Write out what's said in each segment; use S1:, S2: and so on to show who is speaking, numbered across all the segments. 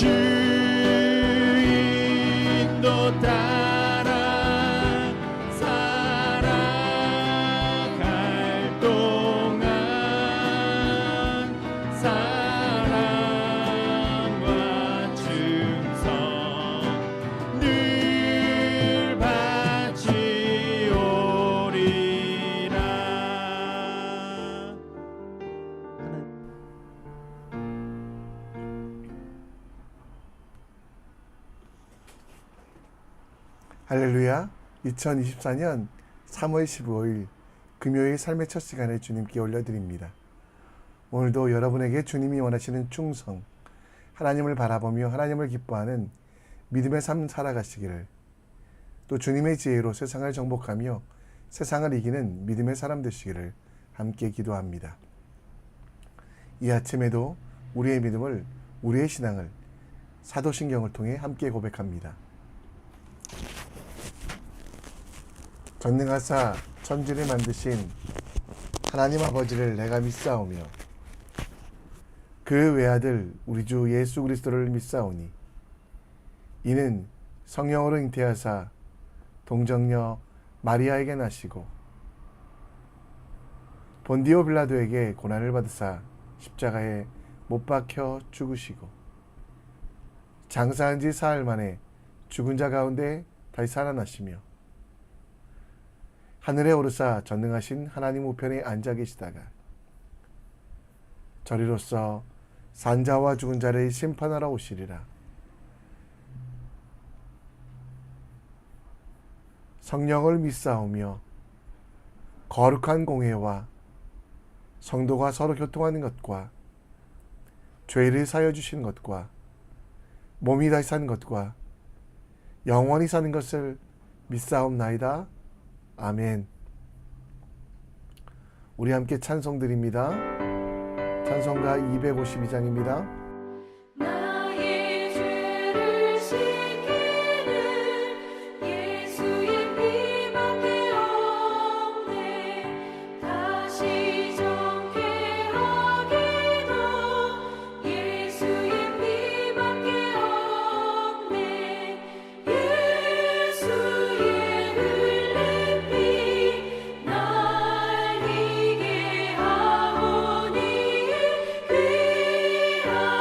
S1: 주인도 따라 살아갈 동안 사랑과 충성 늘 바치오리라.
S2: 할렐루야. 2024년 3월 15일 금요일 삶의 첫 시간에 주님께 올려드립니다. 오늘도 여러분에게 주님이 원하시는 충성, 하나님을 바라보며 하나님을 기뻐하는 믿음의 삶 살아가시기를, 또 주님의 지혜로 세상을 정복하며 세상을 이기는 믿음의 사람 되시기를 함께 기도합니다. 이 아침에도 우리의 믿음을, 우리의 신앙을 사도신경을 통해 함께 고백합니다. 전능하사 천지를 만드신 하나님 아버지를 내가 믿사오며 그 외아들 우리 주 예수 그리스도를 믿사오니 이는 성령으로 잉태하사 동정녀 마리아에게 나시고 본디오 빌라도에게 고난을 받으사 십자가에 못 박혀 죽으시고 장사한 지 사흘 만에 죽은 자 가운데 다시 살아나시며 하늘에 오르사 전능하신 하나님 우편에 앉아 계시다가 저리로서 산자와 죽은 자를 심판하러 오시리라. 성령을 믿사오며 거룩한 공회와 성도가 서로 교통하는 것과 죄를 사여 주시는 것과 몸이 다시 사는 것과 영원히 사는 것을 믿사옵나이다. 아멘. 우리 함께 찬송 드립니다. 찬송가 252장입니다.
S3: 날 이게 하오니 귀한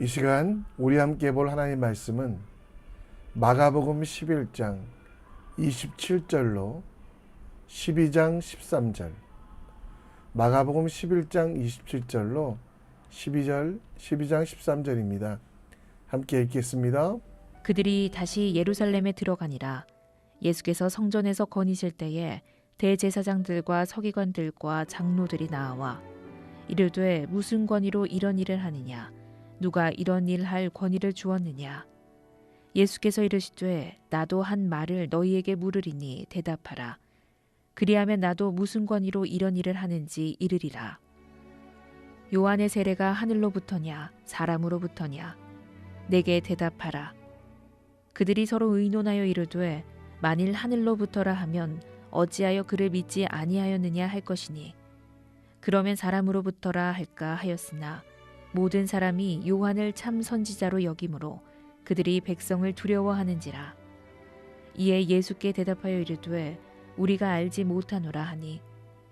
S2: 시간 우리 함께 볼 하나님 말씀은 마가복음 11장 27절로 12장 13절, 마가복음 11장 27절로 12장 13절입니다. 함께 읽겠습니다.
S3: 그들이 다시 예루살렘에 들어가니라. 예수께서 성전에서 거니실 때에 대제사장들과 서기관들과 장로들이 나와 이르되 무슨 권위로 이런 일을 하느냐? 누가 이런 일 할 권위를 주었느냐? 예수께서 이르시되 나도 한 말을 너희에게 물으리니 대답하라. 그리하면 나도 무슨 권위로 이런 일을 하는지 이르리라. 요한의 세례가 하늘로부터냐 사람으로부터냐? 내게 대답하라. 그들이 서로 의논하여 이르되 만일 하늘로부터라 하면 어찌하여 그를 믿지 아니하였느냐 할 것이니 그러면 사람으로부터라 할까 하였으나 모든 사람이 요한을 참 선지자로 여기므로 그들이 백성을 두려워하는지라. 이에 예수께 대답하여 이르되 우리가 알지 못하노라 하니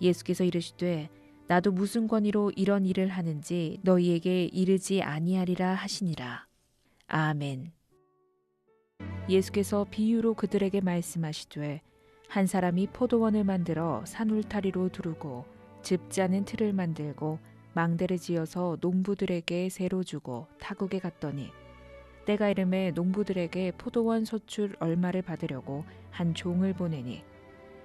S3: 예수께서 이르시되 나도 무슨 권위로 이런 일을 하는지 너희에게 이르지 아니하리라 하시니라. 아멘. 예수께서 비유로 그들에게 말씀하시되 한 사람이 포도원을 만들어 산울타리로 두르고 즙 짜는 틀을 만들고 망대를 지어서 농부들에게 세로 주고 타국에 갔더니 때가 이름에 농부들에게 포도원 소출 얼마를 받으려고 한 종을 보내니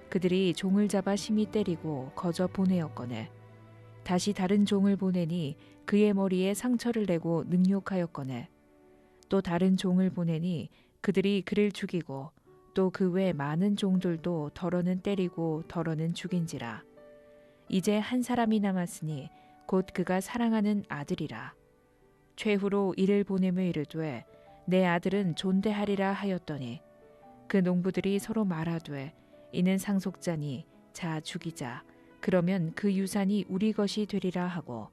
S3: 그들이 종을 잡아 심히 때리고 거저 보내었거늘 다시 다른 종을 보내니 그의 머리에 상처를 내고 능욕하였거늘 또 다른 종을 보내니 그들이 그를 죽이고 또 그 외 많은 종들도 덜어는 때리고 덜어는 죽인지라. 이제 한 사람이 남았으니 곧 그가 사랑하는 아들이라. 최후로 이를 보내며 이르되 내 아들은 존대하리라 하였더니 그 농부들이 서로 말하되 이는 상속자니 자 죽이자. 그러면 그 유산이 우리 것이 되리라 하고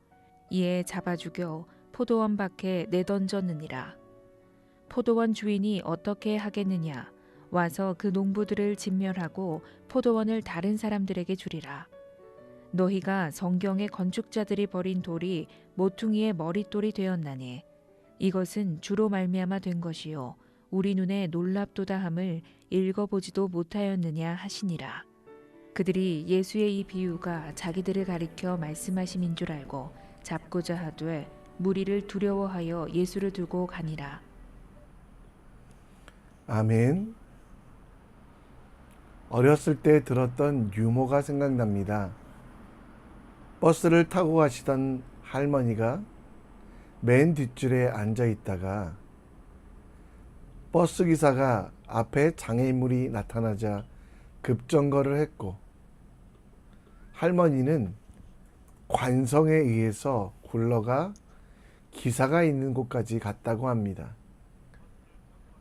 S3: 이에 잡아 죽여 포도원 밖에 내던졌느니라. 포도원 주인이 어떻게 하겠느냐? 와서 그 농부들을 진멸하고 포도원을 다른 사람들에게 주리라. 너희가 성경의 건축자들이 버린 돌이 모퉁이의 머릿돌이 되었나니 이것은 주로 말미암아 된 것이요 우리 눈에 놀랍도다함을 읽어보지도 못하였느냐 하시니라. 그들이 예수의 이 비유가 자기들을 가리켜 말씀하심인 줄 알고 잡고자 하되 무리를 두려워하여 예수를 두고 가니라.
S2: 아멘. 어렸을 때 들었던 유머가 생각납니다. 버스를 타고 가시던 할머니가 맨 뒷줄에 앉아 있다가 버스 기사가 앞에 장애인물이 나타나자 급정거를 했고 할머니는 관성에 의해서 굴러가 기사가 있는 곳까지 갔다고 합니다.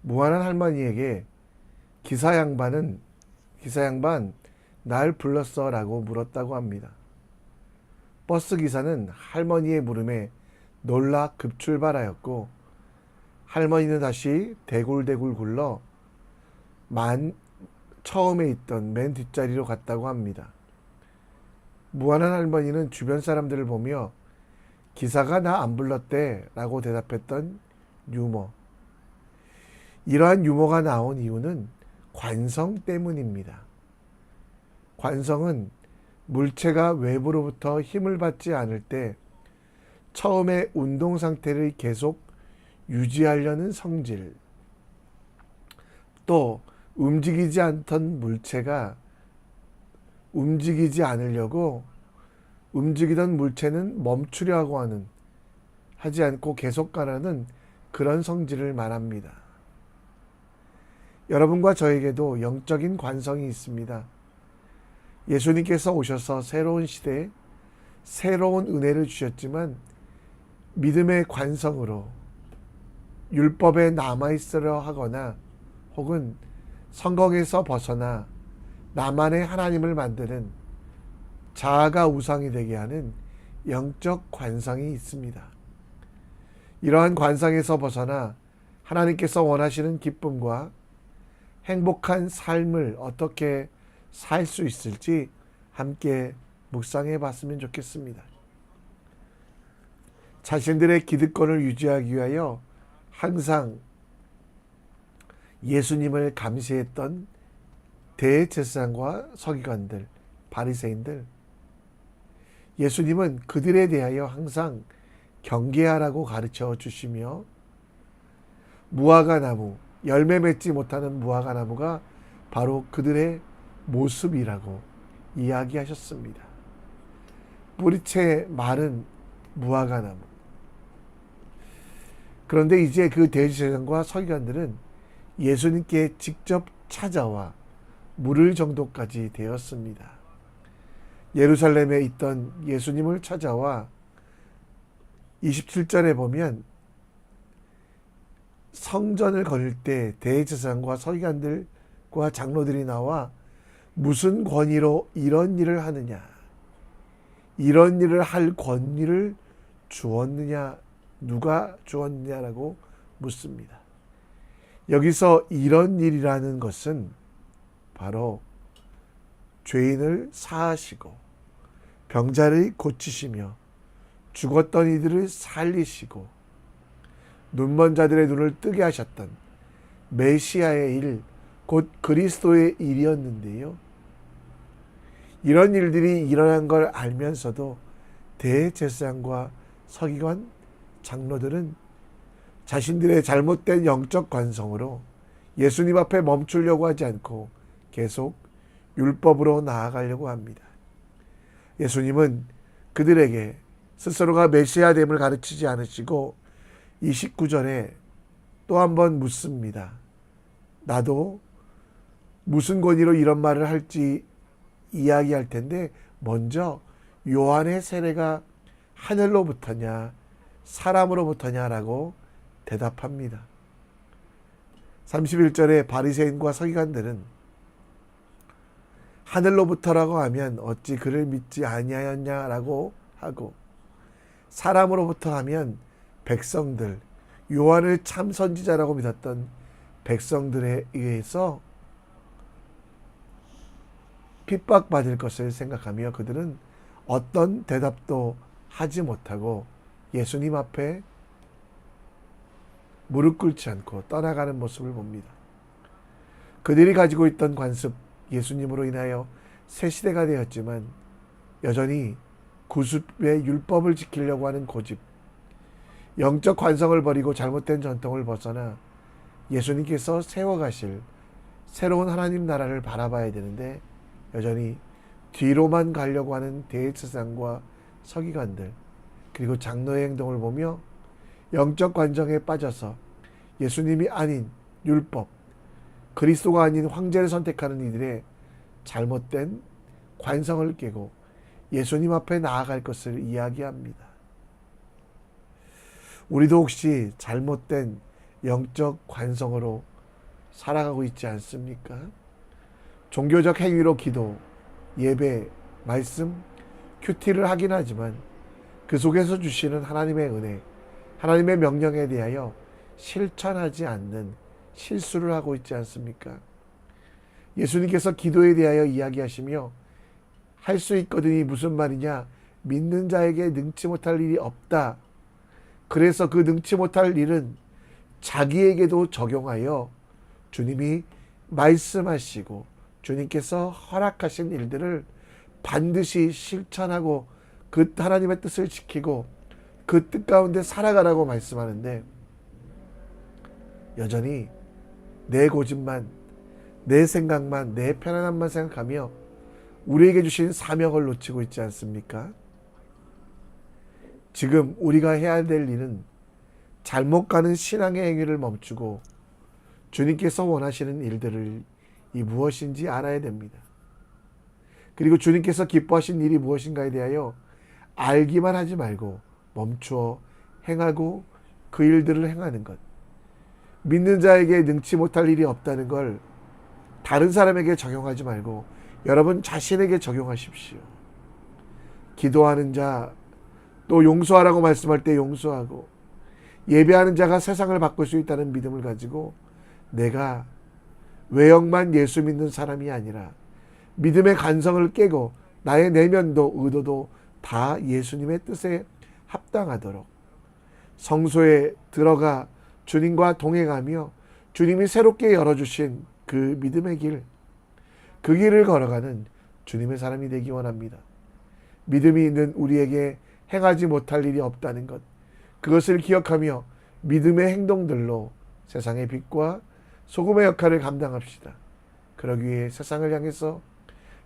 S2: 무한한 할머니에게 기사 양반 날 불렀어 라고 물었다고 합니다. 버스 기사는 할머니의 물음에 놀라 급출발하였고 할머니는 다시 대굴대굴 굴러 처음에 있던 맨 뒷자리로 갔다고 합니다. 무한한 할머니는 주변 사람들을 보며 기사가 나 안 불렀대 라고 대답했던 유머. 이러한 유머가 나온 이유는 관성 때문입니다. 관성은 물체가 외부로부터 힘을 받지 않을 때 처음에 운동 상태를 계속 유지하려는 성질, 또 움직이지 않던 물체가 움직이지 않으려고 움직이던 물체는 멈추려 하지 않고 계속 가라는 그런 성질을 말합니다. 여러분과 저에게도 영적인 관성이 있습니다. 예수님께서 오셔서 새로운 시대에 새로운 은혜를 주셨지만 믿음의 관성으로 율법에 남아있으려 하거나 혹은 성경에서 벗어나 나만의 하나님을 만드는 자아가 우상이 되게 하는 영적 관성이 있습니다. 이러한 관성에서 벗어나 하나님께서 원하시는 기쁨과 행복한 삶을 어떻게 살 수 있을지 함께 묵상해 봤으면 좋겠습니다. 자신들의 기득권을 유지하기 위하여 항상 예수님을 감시했던 대제사장과 서기관들, 바리새인들, 예수님은 그들에 대하여 항상 경계하라고 가르쳐 주시며 무화과 나무, 열매 맺지 못하는 무화과 나무가 바로 그들의 모습이라고 이야기하셨습니다. 뿌리채 마른 무화과 나무. 그런데 이제 그 대제사장과 서기관들은 예수님께 직접 찾아와 물을 정도까지 되었습니다. 예루살렘에 있던 예수님을 찾아와 27절에 보면 성전을 거닐 때 대제사장과 서기관들과 장로들이 나와 무슨 권위로 이런 일을 하느냐, 이런 일을 할 권위를 주었느냐, 누가 주었느냐라고 묻습니다. 여기서 이런 일이라는 것은 바로 죄인을 사하시고 병자를 고치시며 죽었던 이들을 살리시고 눈먼 자들의 눈을 뜨게 하셨던 메시아의 일, 곧 그리스도의 일이었는데요. 이런 일들이 일어난 걸 알면서도 대제사장과 서기관, 장로들은 자신들의 잘못된 영적 관성으로 예수님 앞에 멈추려고 하지 않고 계속 율법으로 나아가려고 합니다. 예수님은 그들에게 스스로가 메시아됨을 가르치지 않으시고 29절에 또 한 번 묻습니다. 나도 무슨 권위로 이런 말을 할지 이야기할 텐데 먼저 요한의 세례가 하늘로부터냐 사람으로부터냐라고 대답합니다. 31절에 바리새인과 서기관들은 하늘로부터라고 하면 어찌 그를 믿지 아니하였냐라고 하고 사람으로부터 하면 백성들, 요한을 참 선지자라고 믿었던 백성들에 의해서 핍박받을 것을 생각하며 그들은 어떤 대답도 하지 못하고 예수님 앞에 무릎 꿇지 않고 떠나가는 모습을 봅니다. 그들이 가지고 있던 관습, 예수님으로 인하여 새 시대가 되었지만 여전히 구습의 율법을 지키려고 하는 고집, 영적 관성을 버리고 잘못된 전통을 벗어나 예수님께서 세워가실 새로운 하나님 나라를 바라봐야 되는데 여전히 뒤로만 가려고 하는 대제사장과 서기관들, 그리고 장로의 행동을 보며 영적 관정에 빠져서 예수님이 아닌 율법, 그리스도가 아닌 황제를 선택하는 이들의 잘못된 관성을 깨고 예수님 앞에 나아갈 것을 이야기합니다. 우리도 혹시 잘못된 영적 관성으로 살아가고 있지 않습니까? 종교적 행위로 기도, 예배, 말씀, 큐티를 하긴 하지만 그 속에서 주시는 하나님의 은혜, 하나님의 명령에 대하여 실천하지 않는 실수를 하고 있지 않습니까? 예수님께서 기도에 대하여 이야기하시며 할 수 있거든이 무슨 말이냐? 믿는 자에게 능치 못할 일이 없다. 그래서 그 능치 못할 일은 자기에게도 적용하여 주님이 말씀하시고 주님께서 허락하신 일들을 반드시 실천하고 그 하나님의 뜻을 지키고 그 뜻 가운데 살아가라고 말씀하는데 여전히 내 고집만, 내 생각만, 내 편안함만 생각하며 우리에게 주신 사명을 놓치고 있지 않습니까? 지금 우리가 해야 될 일은 잘못 가는 신앙의 행위를 멈추고 주님께서 원하시는 일들을 이 무엇인지 알아야 됩니다. 그리고 주님께서 기뻐하신 일이 무엇인가에 대하여 알기만 하지 말고 멈추어 행하고 그 일들을 행하는 것. 믿는 자에게 능치 못할 일이 없다는 걸 다른 사람에게 적용하지 말고 여러분 자신에게 적용하십시오. 기도하는 자, 또 용서하라고 말씀할 때 용서하고 예배하는 자가 세상을 바꿀 수 있다는 믿음을 가지고 내가 외형만 예수 믿는 사람이 아니라 믿음의 간성을 깨고 나의 내면도 의도도 다 예수님의 뜻에 합당하도록 성소에 들어가 주님과 동행하며 주님이 새롭게 열어주신 그 믿음의 길, 그 길을 걸어가는 주님의 사람이 되기 원합니다. 믿음이 있는 우리에게 행하지 못할 일이 없다는 것, 그것을 기억하며 믿음의 행동들로 세상의 빛과 소금의 역할을 감당합시다. 그러기 위해 세상을 향해서,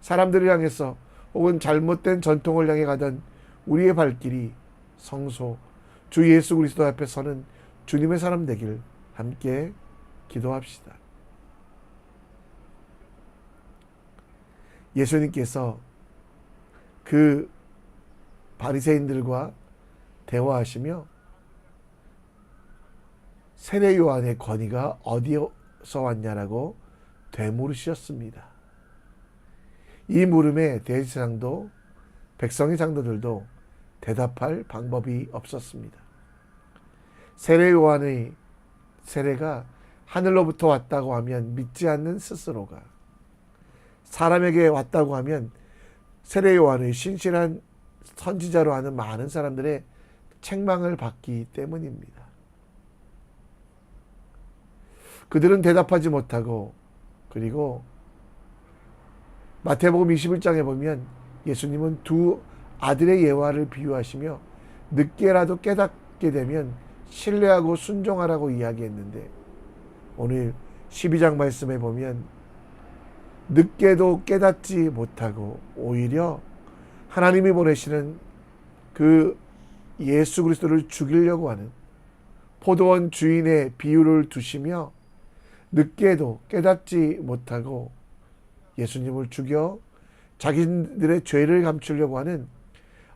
S2: 사람들을 향해서, 혹은 잘못된 전통을 향해 가던 우리의 발길이 성소, 주 예수 그리스도 앞에 서는 주님의 사람 되길 함께 기도합시다. 예수님께서 그 바리새인들과 대화하시며 세례 요한의 권위가 어디서 왔냐라고 되물으셨습니다. 이 물음에 대제사장도 백성의 장로들도 대답할 방법이 없었습니다. 세례 요한의 세례가 하늘로부터 왔다고 하면 믿지 않는 스스로가, 사람에게 왔다고 하면 세례 요한의 신실한 선지자로 하는 많은 사람들의 책망을 받기 때문입니다. 그들은 대답하지 못하고, 그리고 마태복음 21장에 보면 예수님은 두 아들의 예화를 비유하시며 늦게라도 깨닫게 되면 신뢰하고 순종하라고 이야기했는데, 오늘 12장 말씀에 보면 늦게도 깨닫지 못하고 오히려 하나님이 보내시는 그 예수 그리스도를 죽이려고 하는 포도원 주인의 비유를 두시며 늦게도 깨닫지 못하고 예수님을 죽여 자기들의 죄를 감추려고 하는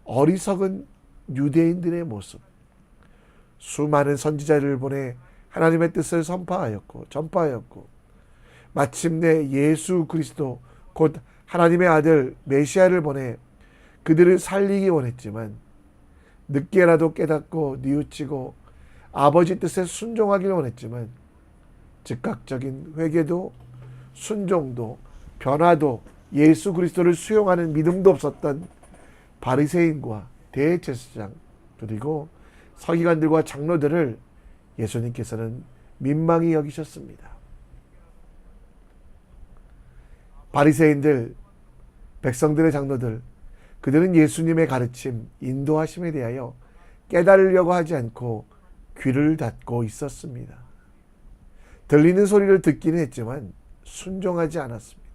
S2: 어리석은 유대인들의 모습, 수많은 선지자를 보내 하나님의 뜻을 전파하였고 마침내 예수 그리스도 곧 하나님의 아들 메시아를 보내 그들을 살리기 원했지만 늦게라도 깨닫고 뉘우치고 아버지 뜻에 순종하기를 원했지만 즉각적인 회개도 순종도 변화도 예수 그리스도를 수용하는 믿음도 없었던 바리새인과 대제사장 그리고 서기관들과 장로들을 예수님께서는 민망히 여기셨습니다. 바리새인들, 백성들의 장로들, 그들은 예수님의 가르침, 인도하심에 대하여 깨달으려고 하지 않고 귀를 닫고 있었습니다. 들리는 소리를 듣기는 했지만 순종하지 않았습니다.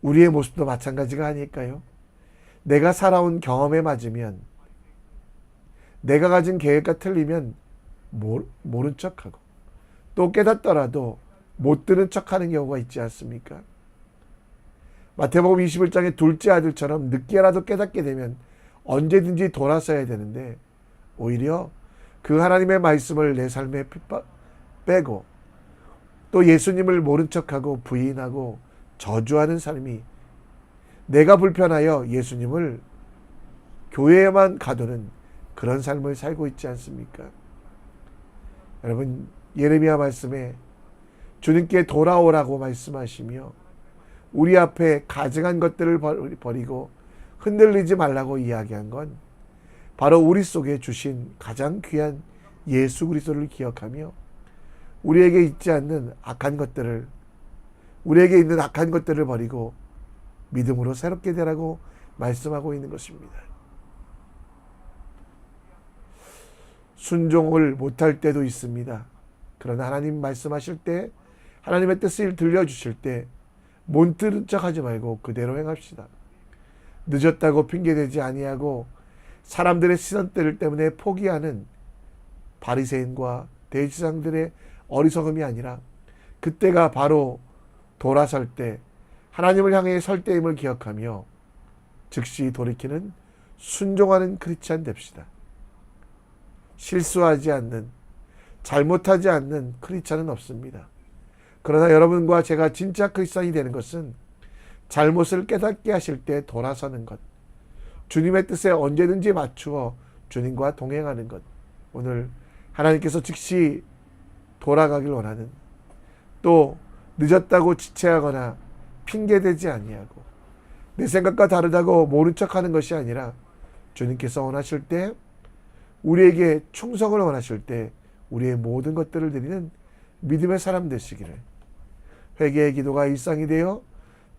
S2: 우리의 모습도 마찬가지가 아닐까요? 내가 살아온 경험에 맞으면, 내가 가진 계획과 틀리면 모른 척하고, 또 깨닫더라도 못 들은 척하는 경우가 있지 않습니까? 마태복음 21장의 둘째 아들처럼 늦게라도 깨닫게 되면 언제든지 돌아서야 되는데 오히려 그 하나님의 말씀을 내 삶에 빼고 또 예수님을 모른 척하고 부인하고 저주하는 삶이, 내가 불편하여 예수님을 교회에만 가두는 그런 삶을 살고 있지 않습니까? 여러분, 예레미야 말씀에 주님께 돌아오라고 말씀하시며 우리 앞에 가증한 것들을 버리고 흔들리지 말라고 이야기한 건 바로 우리 속에 주신 가장 귀한 예수 그리스도를 기억하며 우리에게 있지 않는 악한 것들을, 우리에게 있는 악한 것들을 버리고 믿음으로 새롭게 되라고 말씀하고 있는 것입니다. 순종을 못할 때도 있습니다. 그러나 하나님 말씀하실 때, 하나님의 뜻을 들려주실 때 못 들은 척하지 말고 그대로 행합시다. 늦었다고 핑계대지 아니하고 사람들의 시선들 때문에 포기하는 바리새인과 대제사장들의 어리석음이 아니라 그때가 바로 돌아설 때, 하나님을 향해 설 때임을 기억하며 즉시 돌이키는 순종하는 크리스찬 됩시다. 실수하지 않는, 잘못하지 않는 크리스찬은 없습니다. 그러나 여러분과 제가 진짜 크리스찬이 되는 것은 잘못을 깨닫게 하실 때 돌아서는 것, 주님의 뜻에 언제든지 맞추어 주님과 동행하는 것, 오늘 하나님께서 즉시 돌아가길 원하는, 또 늦었다고 지체하거나 핑계대지 아니하고 내 생각과 다르다고 모른 척하는 것이 아니라 주님께서 원하실 때 우리에게 충성을 원하실 때 우리의 모든 것들을 드리는 믿음의 사람 되시기를, 회개의 기도가 일상이 되어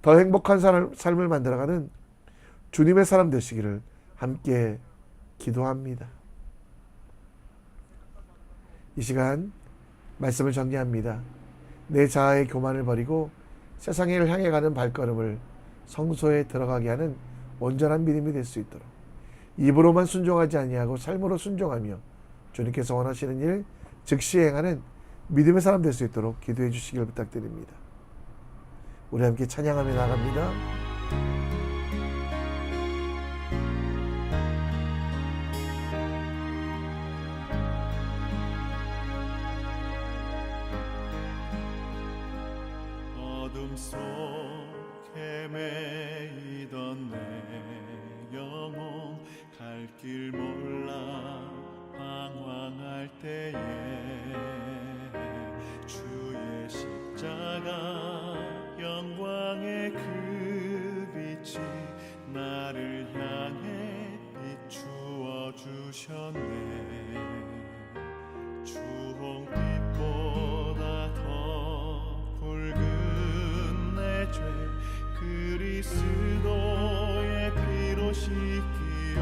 S2: 더 행복한 삶을 만들어가는 주님의 사람 되시기를 함께 기도합니다. 이 시간 말씀을 정리합니다. 내 자아의 교만을 버리고 세상을 향해 가는 발걸음을 성소에 들어가게 하는 온전한 믿음이 될 수 있도록 입으로만 순종하지 아니하고 삶으로 순종하며 주님께서 원하시는 일 즉시 행하는 믿음의 사람 될 수 있도록 기도해 주시길 부탁드립니다. 우리 함께 찬양하며 나갑니다.
S1: 어둠 속 헤매이던 내 영혼 갈 길 몰라 방황할 때에 주의 십자가 영광의 그 빛이 나를 향해 비추어 주셨네. 주홍빛보다 더 붉은 내 죄 그리스도의 피로 씻기어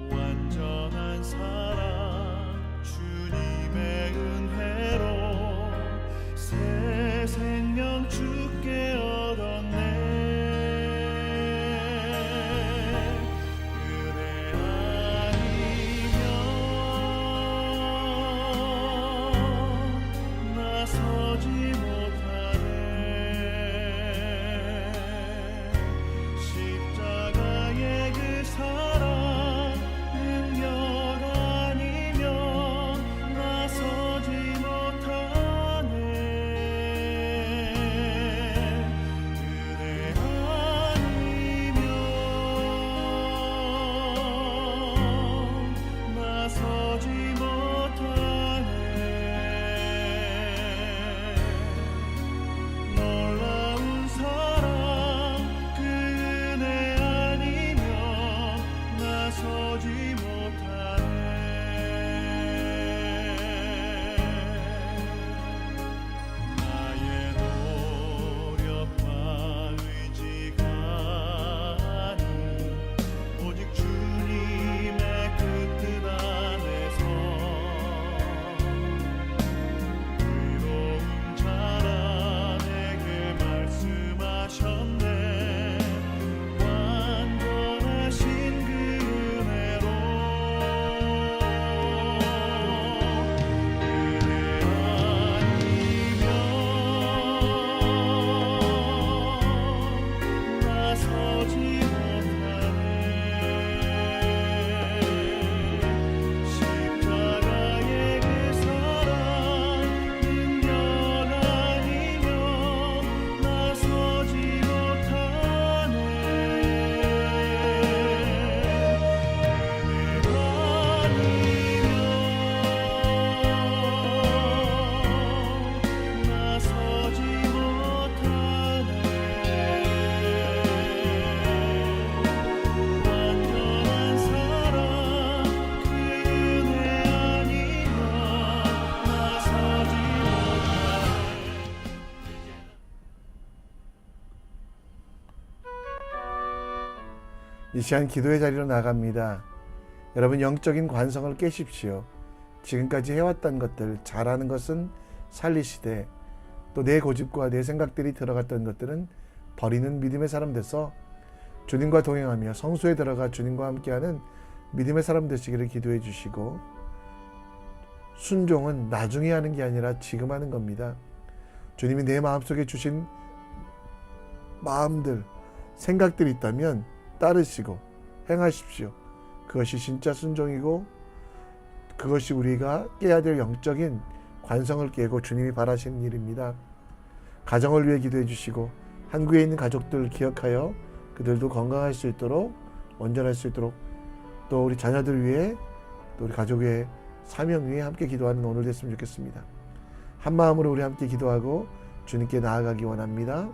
S1: 완전한 사랑 주님의 은혜로 새 생명 주께 얻었네. 은혜 아니면 나서지 못하네. 십자가의 그 사랑 능력 아니면 나서지 못하네. 은혜 아니면 나서지 못하네. 놀라운 사랑 그 은혜 아니면 나서지 못하네. 나의 노력과 의지가 아닌 오직 주님의 그 뜻 안에서 의로운 자라 내게 말씀하셨네. 완전하신 그 은혜로 은혜 아니면 나서지 못하네. 십자가의 그 사랑 능력 아니면 나서지 못하네. 은혜 아니면 나서지 못하네. 완전한 사랑 그 은혜 아니면 나서지 못하네.
S2: 이 시간 기도의 자리로 나갑니다. 여러분 영적인 관성을 깨십시오. 지금까지 해왔던 것들, 잘하는 것은 살리시되 또 내 고집과 내 생각들이 들어갔던 것들은 버리는 믿음의 사람 돼서 주님과 동행하며 성소에 들어가 주님과 함께하는 믿음의 사람 되시기를 기도해 주시고, 순종은 나중에 하는 게 아니라 지금 하는 겁니다. 주님이 내 마음속에 주신 마음들, 생각들이 있다면 따르시고 행하십시오. 그것이 진짜 순종이고 그것이 우리가 깨야 될 영적인 관성을 깨고 주님이 바라시는 일입니다. 가정을 위해 기도해 주시고 한국에 있는 가족들 기억하여 그들도 건강할 수 있도록, 온전할 수 있도록, 또 우리 자녀들 위해, 또 우리 가족의 사명 위해 함께 기도하는 오늘 됐으면 좋겠습니다. 한 마음으로 우리 함께 기도하고 주님께 나아가기 원합니다.